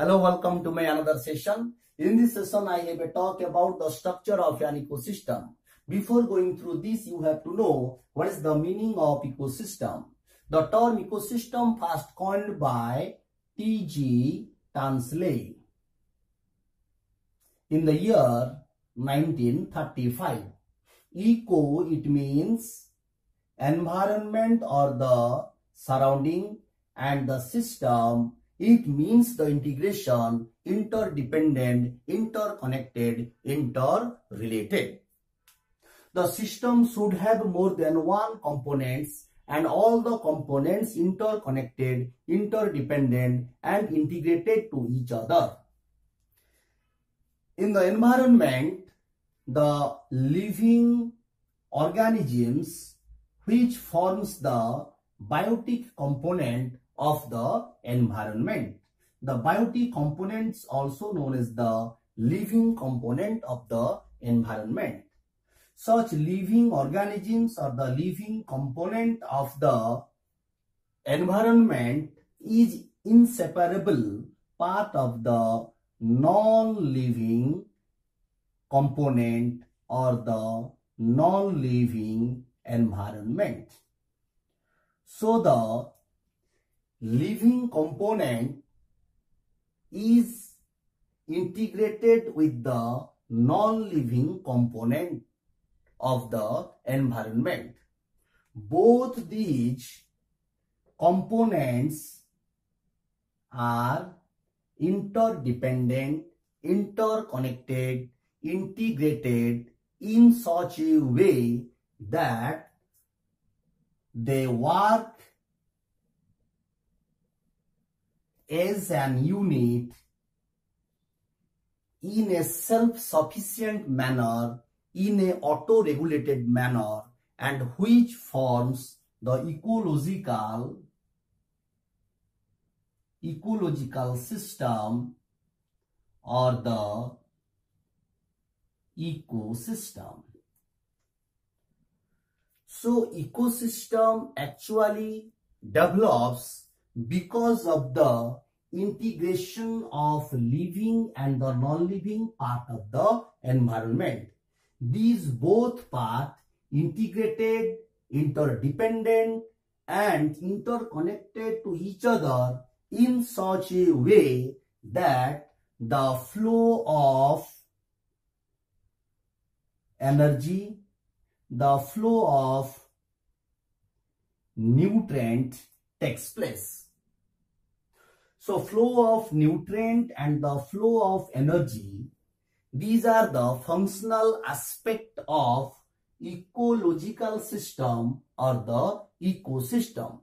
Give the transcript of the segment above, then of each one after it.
Hello, welcome to my another session. In this session, I have a talk about the structure of an ecosystem. Before going through this, you have to know what is the meaning of ecosystem. The term ecosystem first coined by T.G. Tansley in the year 1935. Eco, it means environment or the surrounding, and the system, it means the integration, interdependent, interconnected, interrelated. The system should have more than one components and all the components interconnected, interdependent and integrated to each other. In the environment, the living organisms which forms the biotic component of the environment. The biotic components also known as the living component of the environment. Such living organisms or the living component of the environment is inseparable part of the non-living component or the non-living environment. So the living component is integrated with the non-living component of the environment. Both these components are interdependent, interconnected, integrated in such a way that they work as an unit in a self-sufficient manner, in a auto-regulated manner, and which forms the ecological system or the ecosystem. So ecosystem actually develops because of the integration of living and the non-living part of the environment. These both parts integrated, interdependent and interconnected to each other in such a way that the flow of energy, the flow of nutrient takes place. So flow of nutrient and the flow of energy, these are the functional aspect of ecological system or the ecosystem.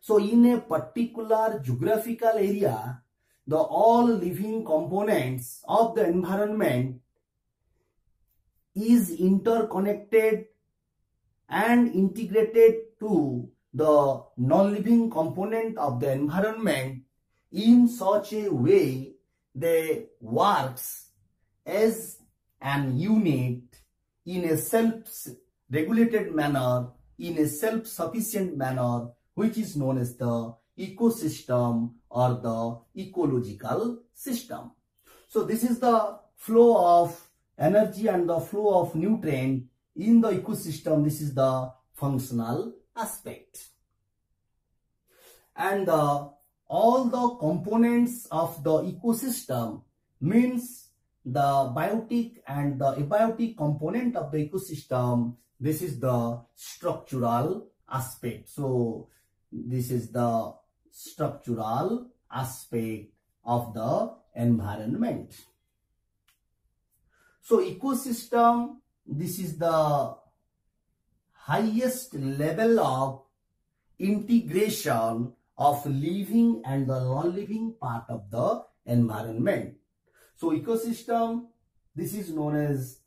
So in a particular geographical area, the all living components of the environment is interconnected and integrated to the non-living component of the environment in such a way they works as an unit in a self-regulated manner, in a self-sufficient manner, which is known as the ecosystem or the ecological system. So this is the flow of energy and the flow of nutrient in the ecosystem. This is the functional aspect. And all the components of the ecosystem means the biotic and the abiotic component of the ecosystem. This is the structural aspect. So this is the structural aspect of the environment. So ecosystem, this is the highest level of integration of living and the non-living part of the environment. So ecosystem, this is known as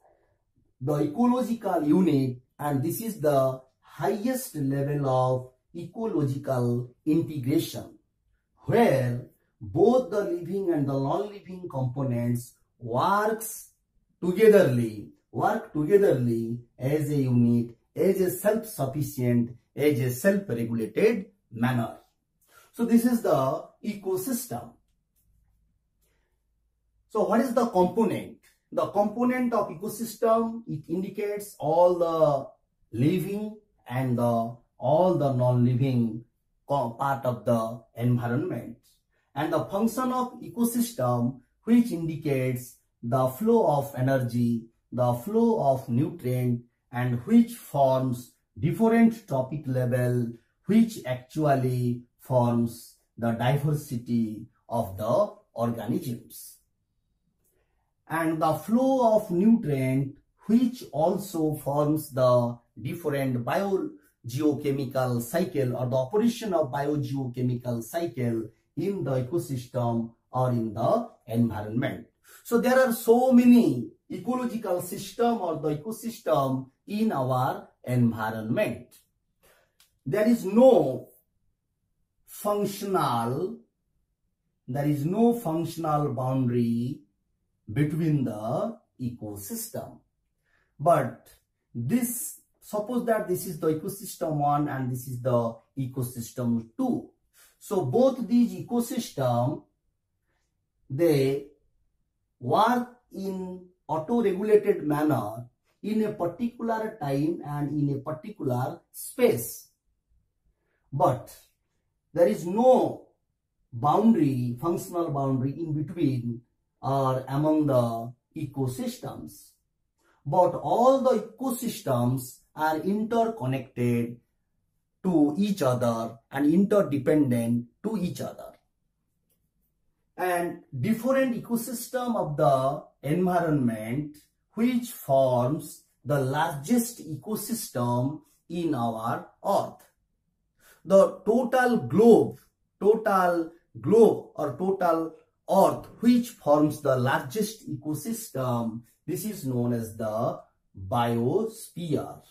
the ecological unit, and this is the highest level of ecological integration, where both the living and the non-living components work togetherly as a unit, as a self-sufficient, as a self-regulated manner. So this is the ecosystem. So what is the component? The component of ecosystem, it indicates all the living and all the non-living part of the environment. And the function of ecosystem, which indicates the flow of energy, the flow of nutrient, and which forms different trophic level, which actually forms the diversity of the organisms. And the flow of nutrient, which also forms the different biogeochemical cycle or the operation of biogeochemical cycle in the ecosystem or in the environment. So there are so many ecological system or the ecosystem in our environment. There is no functional boundary between the ecosystem. But this, suppose that this is the ecosystem 1 and this is the ecosystem 2. So both these ecosystems, they work in auto-regulated manner in a particular time and in a particular space. But there is no boundary, functional boundary in between or among the ecosystems. But all the ecosystems are interconnected to each other and interdependent to each other. And different ecosystem of the environment, which forms the largest ecosystem in our earth. The total globe or total earth, which forms the largest ecosystem, this is known as the biosphere.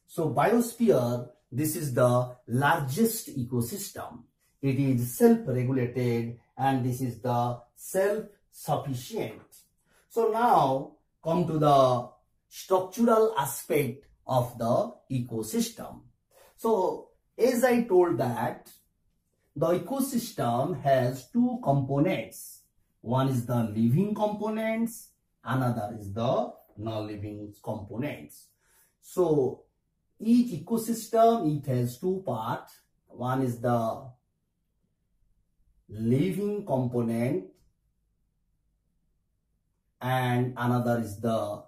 So biosphere, this is the largest ecosystem. It is self-regulated and this is the self-sufficient. So now come to the structural aspect of the ecosystem. So as I told that the ecosystem has two components. One is the living components, another is the non-living components. So each ecosystem, it has two parts. One is the living component and another is the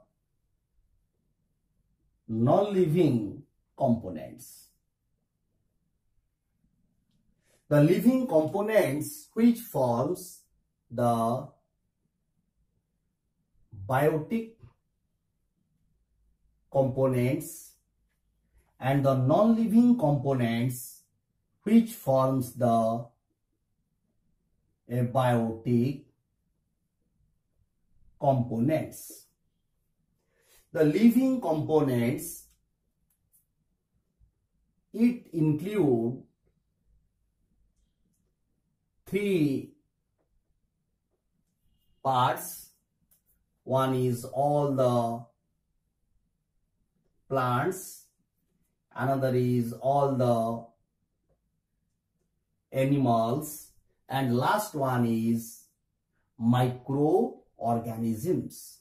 non-living components. The living components, which forms the biotic components, and the non-living components, which forms the abiotic components. The living components, it include three parts. One is all the plants, another is all the animals, and last one is microorganisms.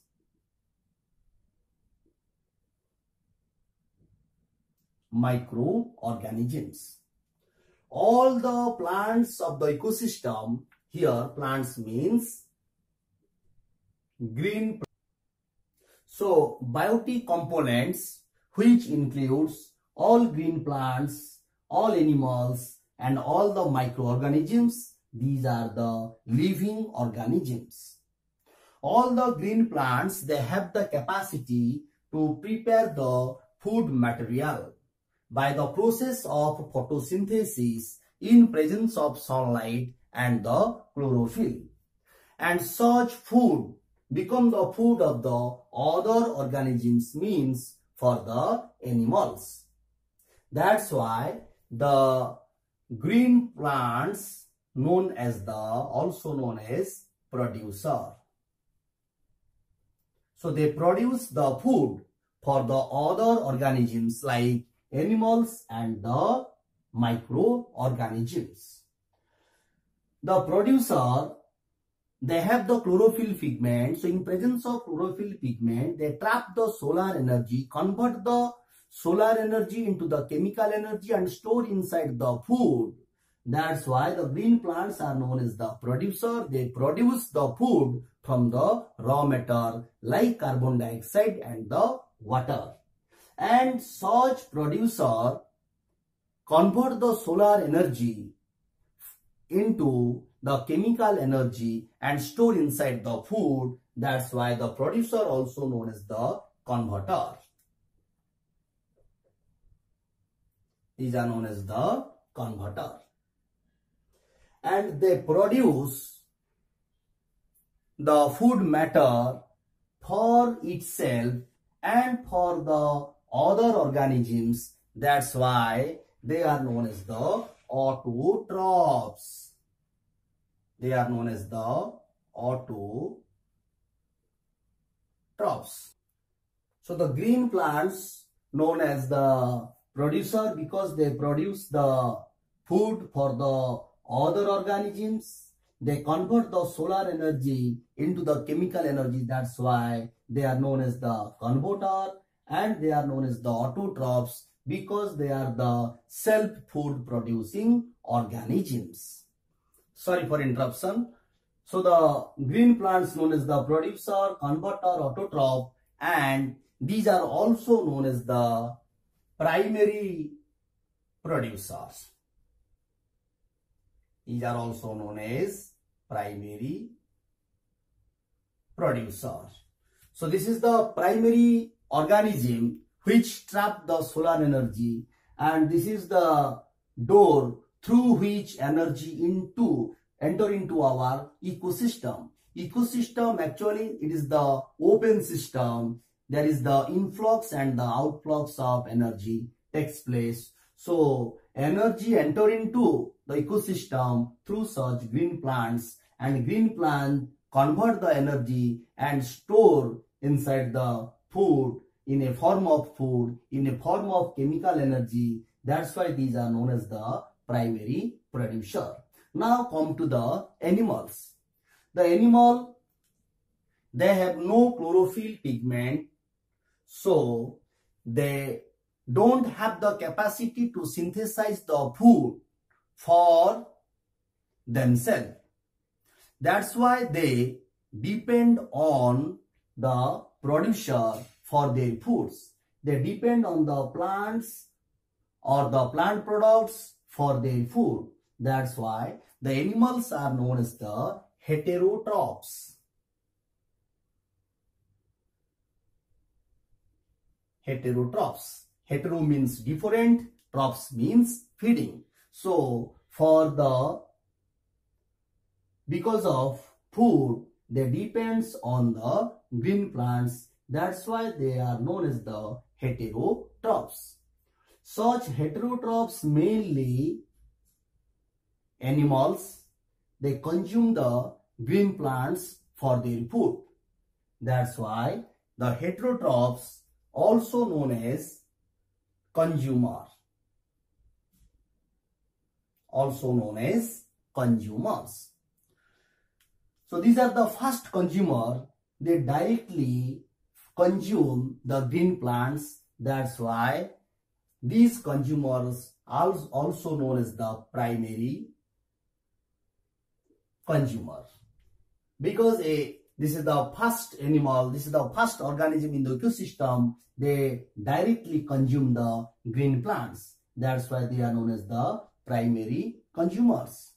Microorganisms. All the plants of the ecosystem, here plants means green. So biotic components, which includes all green plants, all animals, and all the microorganisms, these are the living organisms. All the green plants, they have the capacity to prepare the food material by the process of photosynthesis in presence of sunlight and the chlorophyll. And such food become the food of the other organisms, means for the animals. That's why the green plants also known as producer. So they produce the food for the other organisms like animals and the microorganisms. The producer, they have the chlorophyll pigment. So in presence of chlorophyll pigment, they trap the solar energy, convert the solar energy into the chemical energy and store inside the food. That's why the green plants are known as the producer. They produce the food from the raw matter like carbon dioxide and the water. And such producer convert the solar energy into the chemical energy and store inside the food. That's why the producer also known as the converter. These are known as the converter. And they produce the food matter for itself and for the other organisms. That's why they are known as the autotrophs. They are known as the autotrophs. So the green plants known as the producer because they produce the food for the other organisms. They convert the solar energy into the chemical energy. That's why they are known as the converter, and they are known as the autotrophs because they are the self-food producing organisms. Sorry for interruption. So the green plants known as the producer, converter, autotroph, and these are also known as the primary producers. These are also known as primary producers. So this is the primary organism which trap the solar energy, and this is the door through which energy enter into our ecosystem. Ecosystem actually it is the open system. There is the influx and the outflux of energy takes place. So energy enter into the ecosystem through such green plants, and green plant convert the energy and store inside the food in a form of food, in a form of chemical energy. That's why these are known as the primary producer. Now come to the animals. The animal, they have no chlorophyll pigment, so they don't have the capacity to synthesize the food for themselves. That's why they depend on the producer for their foods. They depend on the plants or the plant products for their food. That's why the animals are known as the heterotrophs. Heterotrophs. Hetero means different, trophs means feeding. So because of food, they depends on the green plants. That's why they are known as the heterotrophs. Such heterotrophs, mainly animals, they consume the green plants for their food. That's why the heterotrophs, also known as consumer, also known as consumers. So these are the first consumer. They directly consume the green plants. That's why these consumers are also known as the primary consumer, because this is the first animal, this is the first organism in the ecosystem. They directly consume the green plants. That's why they are known as the primary consumers.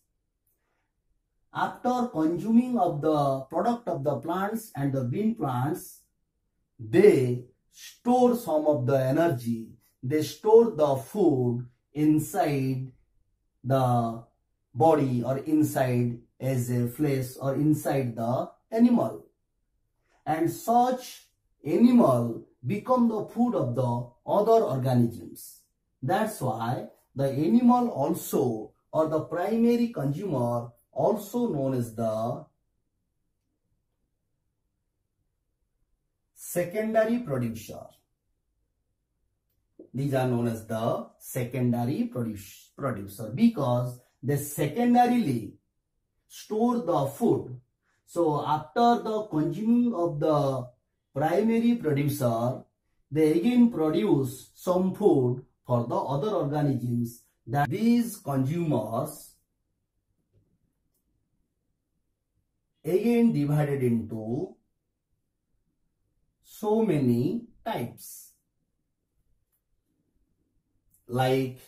After consuming of the product of the plants and the green plants, they store some of the energy. They store the food inside the body or inside as a flesh or inside the animal. And such animal become the food of the other organisms. That's why the animal also, or the primary consumer, also known as the secondary producer. These are known as the secondary producer because they secondarily store the food. So after the consuming of the primary producer, they again produce some food for the other organisms. That these consumers again divided into so many types, like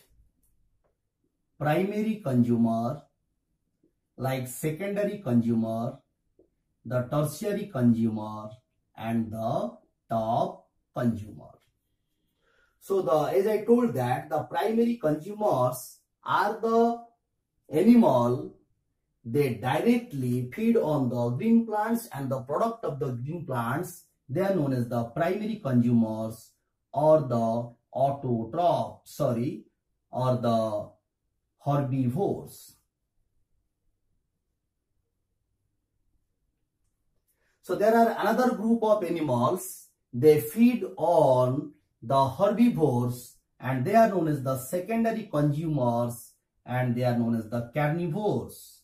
primary consumer, like secondary consumer, the tertiary consumer, and the top consumer. So as I told that the primary consumers are the animal, they directly feed on the green plants, and the product of the green plants, they are known as the primary consumers, or the autotrophs, or the herbivores. So there are another group of animals, they feed on the herbivores, and they are known as the secondary consumers, and they are known as the carnivores.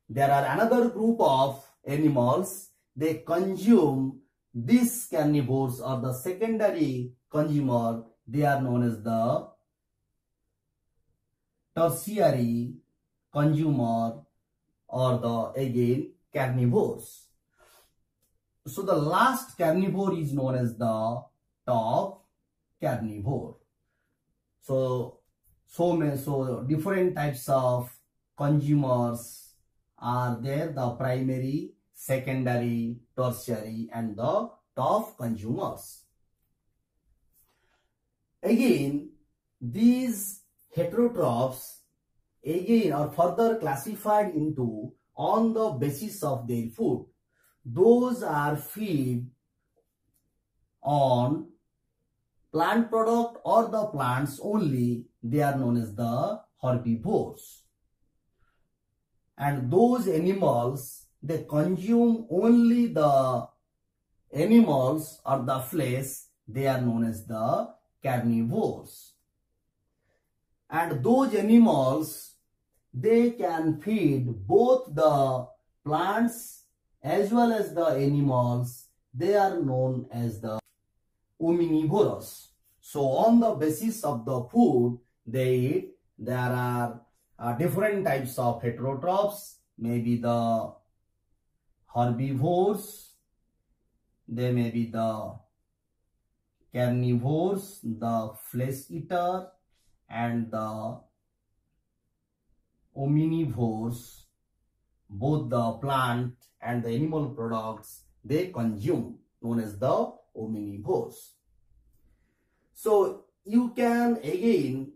There are another group of animals, they consume these carnivores or the secondary consumer, they are known as the tertiary consumer, or the again carnivores. So the last carnivore is known as the top carnivore. So different types of consumers are there, the primary, secondary, tertiary, and the top consumers. Again, these heterotrophs again are further classified into on the basis of their food. Those are feed on plant product or the plants only, they are known as the herbivores. And those animals, they consume only the animals or the flesh, they are known as the carnivores. And those animals, they can feed both the plants as well as the animals, they are known as the omnivorous. So on the basis of the food they eat, there are different types of heterotrophs, maybe the herbivores, they may be the carnivores, the flesh eater, and the omnivores. Both the plant and the animal products they consume, known as the omnivores. So you can again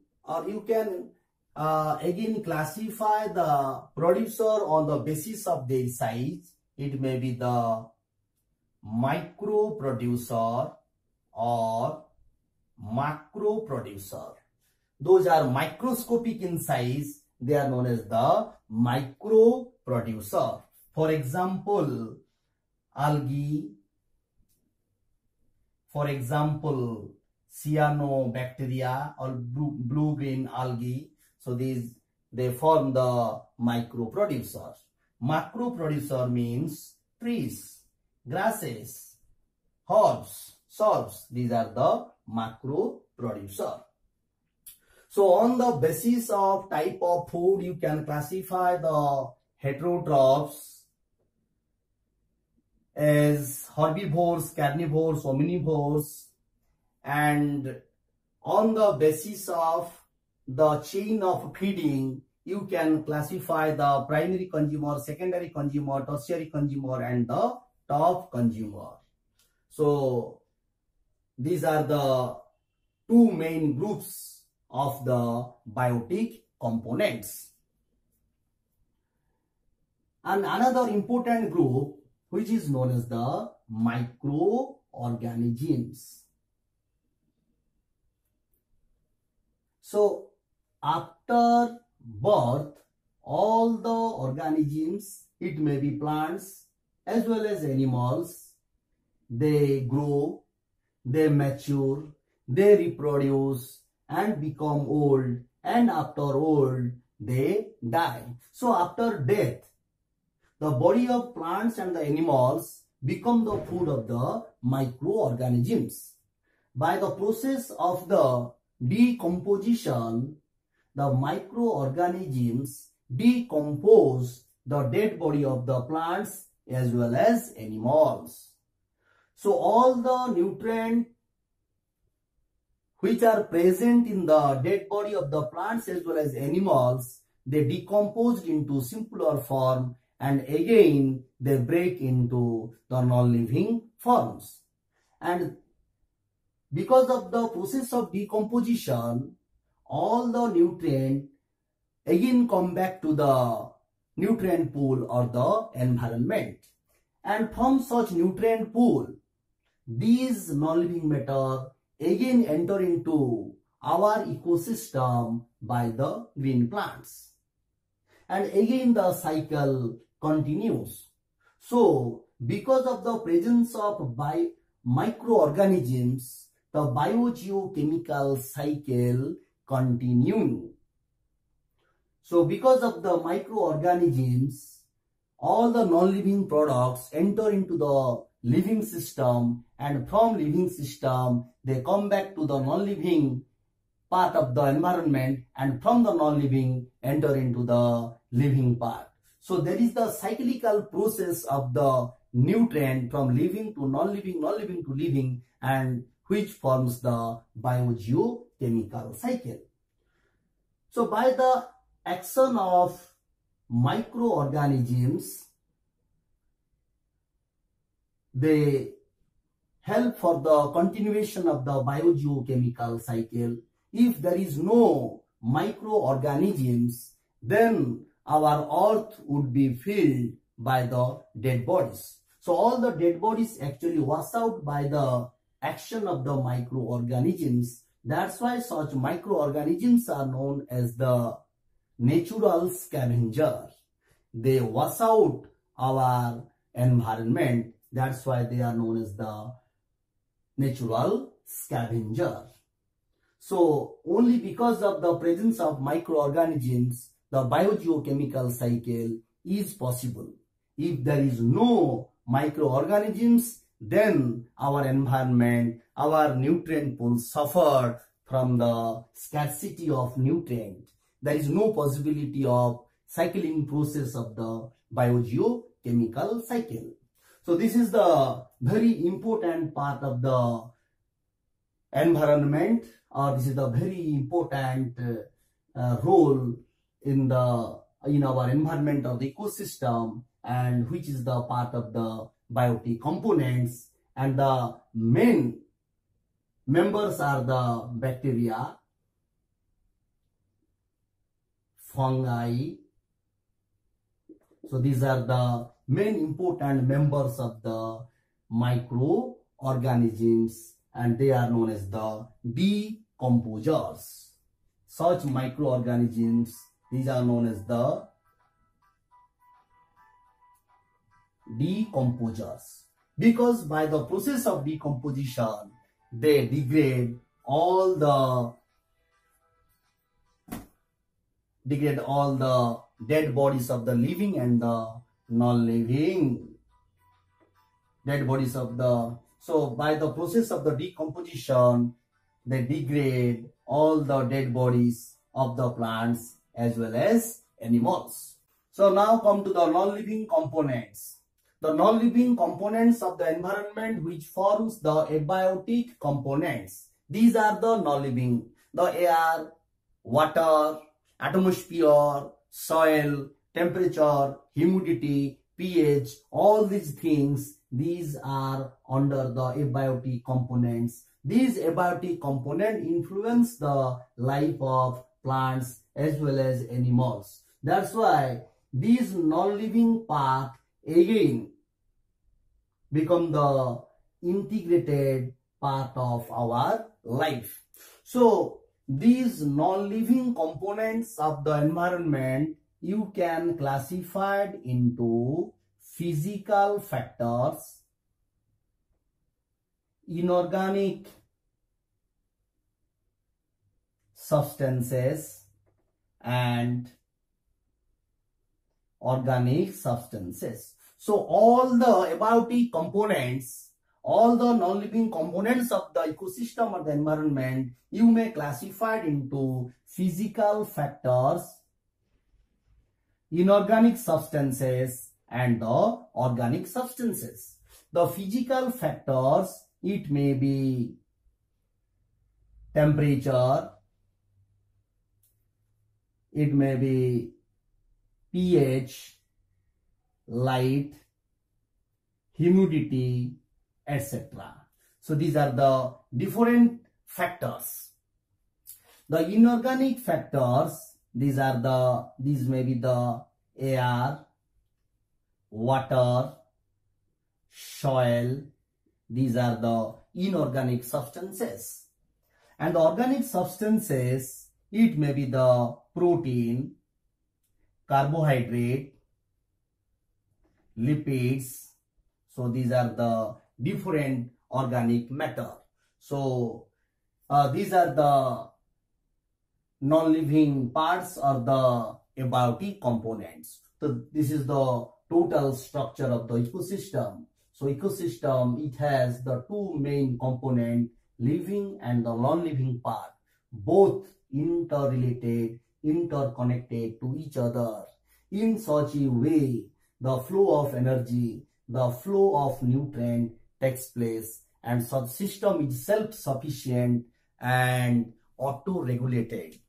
classify the producer on the basis of their size. It may be the micro producer or macro producer. Those are microscopic in size, they are known as the micro producer. For example, algae, for example, cyanobacteria or blue-green algae. So they form the micro producers. Macro producer means trees, grasses, herbs, shrubs. These are the macro producer. So on the basis of type of food, you can classify the heterotrophs as herbivores, carnivores, omnivores, and on the basis of the chain of feeding, you can classify the primary consumer, secondary consumer, tertiary consumer, and the top consumer. So these are the two main groups of the biotic components. And another important group, which is known as the microorganisms. So after birth, all the organisms, it may be plants as well as animals, they grow, they mature, they reproduce and become old, and after old they die. So after death, the body of plants and the animals become the food of the microorganisms. By the process of the decomposition, the microorganisms decompose the dead body of the plants as well as animals. So all the nutrients which are present in the dead body of the plants as well as animals, they decomposed into simpler form and again they break into the non-living forms. And because of the process of decomposition, all the nutrients again come back to the nutrient pool or the environment. And from such nutrient pool, these non-living matter again enter into our ecosystem by the green plants. And again the cycle continues. So, because of the presence of microorganisms, the biogeochemical cycle continues. So, because of the microorganisms, all the non-living products enter into the living system, and from living system they come back to the non-living part of the environment, and from the non-living enter into the living part. So there is the cyclical process of the nutrient from living to non-living, non-living to living, and which forms the biogeochemical cycle. So by the action of microorganisms, they help for the continuation of the biogeochemical cycle. If there is no microorganisms, then our earth would be filled by the dead bodies. So all the dead bodies actually wash out by the action of the microorganisms. That's why such microorganisms are known as the natural scavenger. They wash out our environment. That's why they are known as the natural scavenger. So only because of the presence of microorganisms, the biogeochemical cycle is possible. If there is no microorganisms, then our environment, our nutrient pool suffered from the scarcity of nutrient. There is no possibility of cycling process of the biogeochemical cycle. So this is the very important part of the environment, or this is the very important role in our environment or the ecosystem, and which is the part of the biotic components. And the main members are the bacteria, fungi. So these are the main important members of the microorganisms, and they are known as the decomposers. Such microorganisms, these are known as the decomposers, because by the process of decomposition they degrade all the dead bodies of the living and the non-living dead bodies of the. So by the process of the decomposition, they degrade all the dead bodies of the plants as well as animals. So now come to the non-living components. The non-living components of the environment which forms the abiotic components. These are the non-living: the air, water, atmosphere, soil, temperature, humidity, pH, all these things, these are under the abiotic components. These abiotic components influence the life of plants as well as animals. That's why these non-living part again become the integrated part of our life. So these non-living components of the environment, you can classify it into physical factors, inorganic substances, and organic substances. So all the abiotic components, all the non-living components of the ecosystem or the environment, you may classify it into physical factors, inorganic substances, and the organic substances. The physical factors, it may be temperature, it may be pH, light, humidity, etc. So these are the different factors. The inorganic factors, these may be the air, water, soil. These are the inorganic substances. And the organic substances, it may be the protein, carbohydrate, lipids. So these are the different organic matter. So these are the non-living parts or the abiotic components. So this is the total structure of the ecosystem. So ecosystem, it has the two main components, living and the non-living part, both interrelated, interconnected to each other in such a way the flow of energy, the flow of nutrient takes place, and such system is self-sufficient and auto-regulated.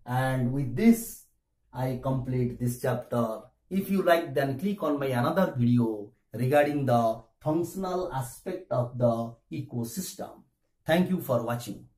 And with this, I complete this chapter. If you like, then click on my another video regarding the functional aspect of the ecosystem. Thank you for watching.